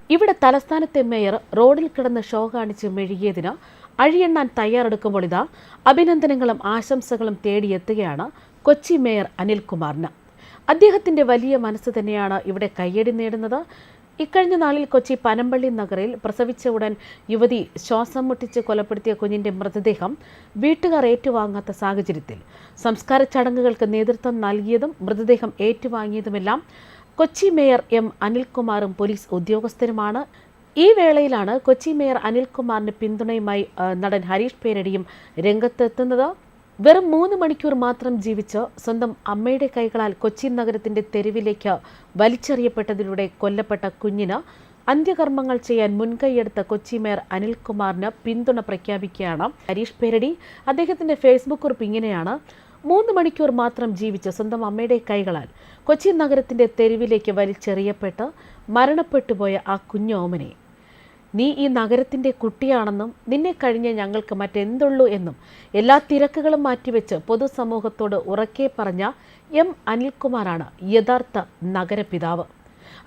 ഇവിടെ തലസ്ഥാനത്തെ മേയർ റോഡിൽ കിടന്ന് ഷോ കാണിച്ച് മെഴുകിയതിന് അഴിയെണ്ണാൻ തയ്യാറെടുക്കുമ്പോൾ ഇതാ അഭിനന്ദനങ്ങളും ആശംസകളും തേടിയെത്തുകയാണ് കൊച്ചി മേയർ അനിൽകുമാറിന്. അദ്ദേഹത്തിന്റെ വലിയ മനസ്സ് തന്നെയാണ് ഇവിടെ കയ്യടി നേടുന്നത്. ഇക്കഴിഞ്ഞ നാളിൽ കൊച്ചി പനമ്പള്ളി നഗറിൽ പ്രസവിച്ച ഉടൻ യുവതി ശ്വാസം മുട്ടിച്ച് കൊലപ്പെടുത്തിയ കുഞ്ഞിന്റെ മൃതദേഹം വീട്ടുകാർ ഏറ്റുവാങ്ങാത്ത സാഹചര്യത്തിൽ സംസ്കാര ചടങ്ങുകൾക്ക് നേതൃത്വം നൽകിയതും മൃതദേഹം ഏറ്റുവാങ്ങിയതുമെല്ലാം കൊച്ചി മേയർ എം അനിൽകുമാറും പോലീസ് ഉദ്യോഗസ്ഥരുമാണ്. ഈ വേളയിലാണ് കൊച്ചി മേയർ അനിൽകുമാറിന് പിന്തുണയുമായി നടൻ ഹരീഷ് പേരടിയും രംഗത്തെത്തുന്നത്. വെറും 3 മണിക്കൂർ മാത്രം ജീവിച്ച് സ്വന്തം അമ്മയുടെ കൈകളാൽ കൊച്ചി നഗരത്തിന്റെ തെരുവിലേക്ക് വലിച്ചെറിയപ്പെട്ടതിലൂടെ കൊല്ലപ്പെട്ട കുഞ്ഞിന് അന്ത്യകർമ്മങ്ങൾ ചെയ്യാൻ മുൻകൈയെടുത്ത കൊച്ചി മേയർ അനിൽകുമാറിന് പിന്തുണ പ്രഖ്യാപിക്കുകയാണ് ഹരീഷ് പേരടി. അദ്ദേഹത്തിന്റെ ഫേസ്ബുക്ക് കുറിപ്പ് ഇങ്ങനെയാണ്: 3 മണിക്കൂർ മാത്രം ജീവിച്ച് സ്വന്തം അമ്മയുടെ കൈകളാൽ കൊച്ചി നഗരത്തിന്റെ തെരുവിലേക്ക് വലിച്ചെറിയപ്പെട്ട് മരണപ്പെട്ടുപോയ ആ കുഞ്ഞോമനെ, നീ ഈ നഗരത്തിന്റെ കുട്ടിയാണെന്നും നിന്നെ കഴിഞ്ഞ് ഞങ്ങൾക്ക് മറ്റെന്തുള്ളൂ എന്നും എല്ലാ തിരക്കുകളും മാറ്റിവെച്ച് പൊതുസമൂഹത്തോട് ഉറക്കെ പറഞ്ഞ എം അനിൽകുമാറാണ് യഥാർത്ഥ നഗരപിതാവ്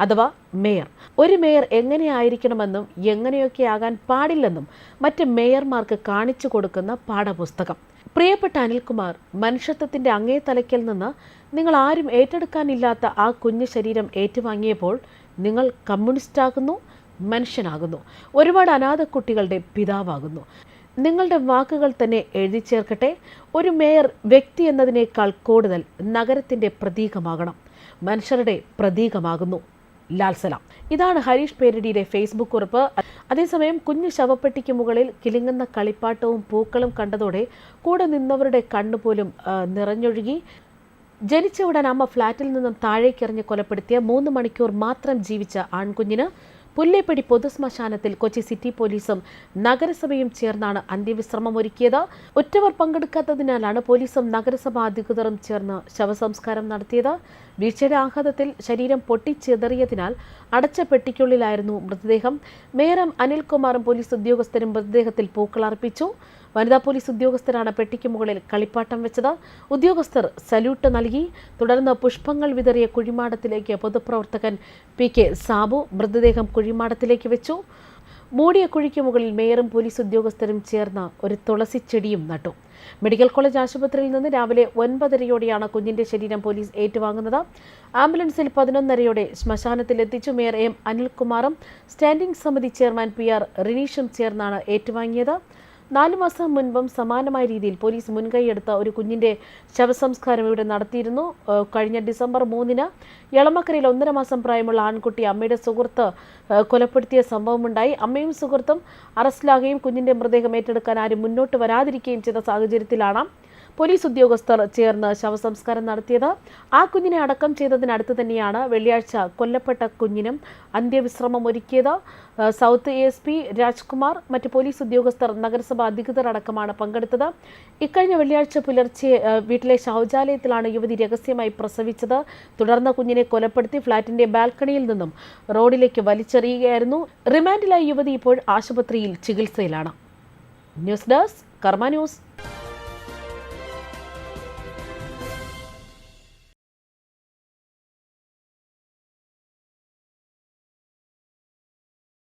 അഥവാ മേയർ. ഒരു മേയർ എങ്ങനെയായിരിക്കണമെന്നും എങ്ങനെയൊക്കെ ആകാൻ പാടില്ലെന്നും മറ്റ് മേയർമാർക്ക് കാണിച്ചു കൊടുക്കുന്ന പാഠപുസ്തകം. പ്രിയപ്പെട്ട അനിൽകുമാർ, മനുഷ്യത്വത്തിന്റെ അങ്ങേ തലയ്ക്കൽ നിന്ന് നിങ്ങൾ ആരും ഏറ്റെടുക്കാനില്ലാത്ത ആ കുഞ്ഞു ശരീരം ഏറ്റുവാങ്ങിയപ്പോൾ നിങ്ങൾ കമ്മ്യൂണിസ്റ്റാകുന്നു, മനുഷ്യനാകുന്നു, ഒരുപാട് അനാഥ കുട്ടികളുടെ പിതാവാകുന്നു. നിങ്ങളുടെ വാക്കുകൾ തന്നെ എഴുതി ചേർക്കട്ടെ. ഒരു മേയർ വ്യക്തി എന്നതിനേക്കാൾ കൂടുതൽ നഗരത്തിന്റെ പ്രതീകമാകണം, മനുഷ്യരുടെ പ്രതീകമാകുന്നു. ലാൽ സലാം. ഇതാണ് ഹരീഷ് പേരടിയുടെ ഫേസ്ബുക്ക് കുറിപ്പ്. അതേസമയം കുഞ്ഞു ശവപ്പെട്ടിക്ക് മുകളിൽ കിലുങ്ങുന്ന കളിപ്പാട്ടവും പൂക്കളും കണ്ടതോടെ കൂടെ നിന്നവരുടെ കണ്ണുപോലും നിറഞ്ഞൊഴുകി. ജനിച്ച ഉടൻ അമ്മ ഫ്ളാറ്റിൽ നിന്നും താഴേക്കെറിഞ്ഞ് കൊലപ്പെടുത്തിയ 3 മണിക്കൂർ മാത്രം ജീവിച്ച ആൺകുഞ്ഞിന് പുല്ലേപ്പടി പൊതുശ്മശാനത്തിൽ കൊച്ചി സിറ്റി പോലീസും നഗരസഭയും ചേർന്നാണ് അന്ത്യവിശ്രമം ഒരുക്കിയത്. ഒറ്റവർ പങ്കെടുക്കാത്തതിനാലാണ് പോലീസും നഗരസഭാ അധികൃതരും ചേർന്ന് ശവസംസ്കാരം നടത്തിയത്. വീഴ്ചയുടെ ആഘാതത്തിൽ ശരീരം പൊട്ടിച്ചെതറിയതിനാൽ അടച്ച പെട്ടിക്കുള്ളിലായിരുന്നു മൃതദേഹം. മേയർ അനിൽകുമാറും പോലീസ് ഉദ്യോഗസ്ഥരും മൃതദേഹത്തിൽ പൂക്കളർപ്പിച്ചു. വനിതാ പോലീസ് ഉദ്യോഗസ്ഥരാണ് പെട്ടിക്ക് മുകളിൽ കളിപ്പാട്ടം വെച്ചത്. ഉദ്യോഗസ്ഥർ സല്യൂട്ട് നൽകി. തുടർന്ന് പുഷ്പങ്ങൾ വിതറിയ കുഴിമാടത്തിലേക്ക് പൊതുപ്രവർത്തകൻ PK സാബു മൃതദേഹം കുഴിമാടത്തിലേക്ക് വെച്ചു. മൂടിയ കുഴിക്ക് മുകളിൽ മേയറും പോലീസ് ഉദ്യോഗസ്ഥരും ചേർന്ന് ഒരു തുളസി ചെടിയും നട്ടു. മെഡിക്കൽ കോളേജ് ആശുപത്രിയിൽ നിന്ന് രാവിലെ 9:30യോടെയാണ് കുഞ്ഞിന്റെ ശരീരം പോലീസ് ഏറ്റുവാങ്ങുന്നത്. ആംബുലൻസിൽ 11:30യോടെ ശ്മശാനത്തിൽ എത്തിച്ചു. മേയർ എം അനിൽകുമാറും സ്റ്റാൻഡിംഗ് സമിതി ചെയർമാൻ PR റിനീഷും ചേർന്നാണ് ഏറ്റുവാങ്ങിയത്. 4 മാസം മുൻപും സമാനമായ രീതിയിൽ പോലീസ് മുൻകൈയെടുത്ത ഒരു കുഞ്ഞിന്റെ ശവസംസ്കാരം ഇവിടെ നടത്തിയിരുന്നു. കഴിഞ്ഞ ഡിസംബർ 3-ന് എളമക്കരയിൽ 1.5 മാസം പ്രായമുള്ള ആൺകുട്ടി അമ്മയുടെ സുഹൃത്ത് കൊലപ്പെടുത്തിയ സംഭവമുണ്ടായി. അമ്മയും സുഹൃത്തും അറസ്റ്റിലാകുകയും കുഞ്ഞിന്റെ മൃതദേഹം ഏറ്റെടുക്കാൻ ആരും മുന്നോട്ട് വരാതിരിക്കുകയും ചെയ്ത സാഹചര്യത്തിലാണ് പോലീസ് ഉദ്യോഗസ്ഥർ ചേർന്ന് ശവസംസ്കാരം നടത്തിയത്. ആ കുഞ്ഞിനെ അടക്കം ചെയ്തതിനടുത്ത് തന്നെയാണ് വെള്ളിയാഴ്ച കൊല്ലപ്പെട്ട കുഞ്ഞിനും അന്ത്യവിശ്രമം ഒരുക്കിയത്. സൗത്ത് ASP രാജ്കുമാർ, മറ്റ് പോലീസ് ഉദ്യോഗസ്ഥർ, നഗരസഭ അധികൃതർ അടക്കമാണ് പങ്കെടുത്തത്. ഇക്കഴിഞ്ഞ വെള്ളിയാഴ്ച പുലർച്ചെ വീട്ടിലെ ശൗചാലയത്തിലാണ് യുവതി രഹസ്യമായി പ്രസവിച്ചത്. തുടർന്ന് കുഞ്ഞിനെ കൊലപ്പെടുത്തി ഫ്ളാറ്റിന്റെ ബാൽക്കണിയിൽ നിന്നും റോഡിലേക്ക് വലിച്ചെറിയുകയായിരുന്നു. റിമാൻഡിലായ യുവതി ഇപ്പോൾ ആശുപത്രിയിൽ ചികിത്സയിലാണ്. ന്യൂസ് ഡെസ്ക് കർമ്മ ന്യൂസ്.